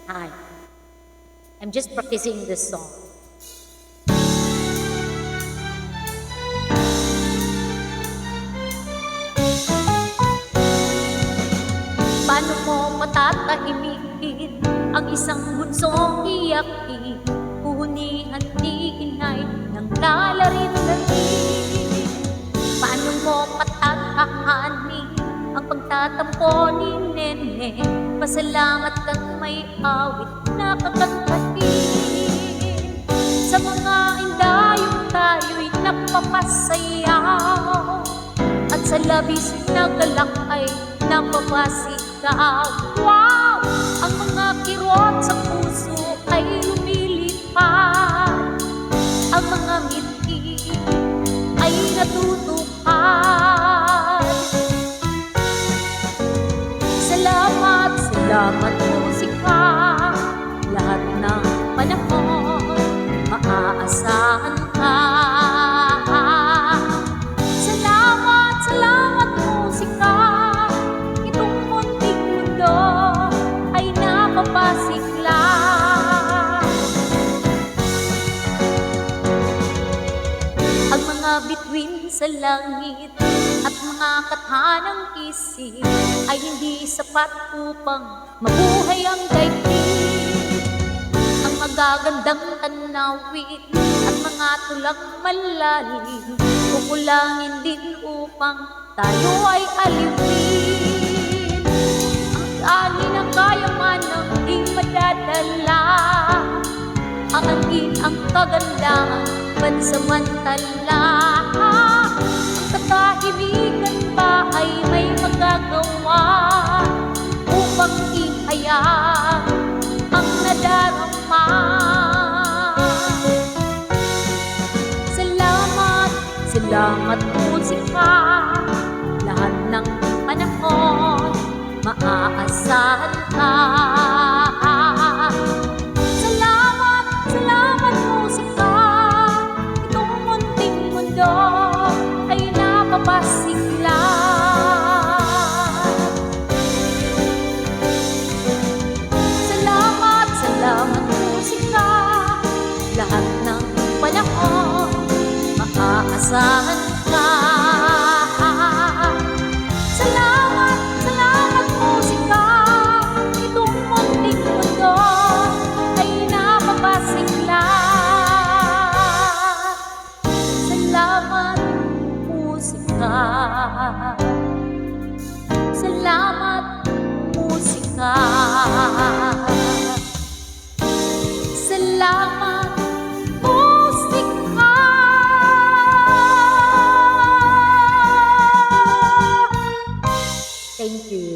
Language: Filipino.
Hi, I'm just practicing this song. Paano mo matatahimikin ang isang bunsong iyakin? Uhunihan ni inay ng lalarin-larin. Paano mo patatahanin ang pagtatampo ni Nene? Pasalamat at may awit na kakantahin. Sa mga indayong tayo'y napapasayaw, at sa labis na galak ay napapasigaw. Wow! Ang mga kirot sa puso ay lumilipad, ang mga ngiti ay natutupad. Salamat, salamat musika, lahat ng panahon maaasahan ka. Salamat, salamat musika, itong munting mundo ay napapasigla. Ang mga bituin sa langit at mga kathanang isip ay hindi sapat upang mabuhay ang daigdig. Ang magagandang tanawin at mga tulang malalim kukulangin din upang tayo ay aliwin. Ang tali ng kayamanang di madadala, ang angin, ang kagandahan pansamantala. Ang katahimikan ba ay may magagawa upang ihayag ang nadarama? Salamat, salamat musika, lahat ng panahon maaasahan ka. Salamat, salamat musika, itong munting mundo ay napapasigla. Salamat, salamat musika, lahat ng panahon maaasahan ka. Salamat, salamat musika, itong munting mundo ay napapasigla. Salamat musika, salamat musika, salamat musika. Thank you.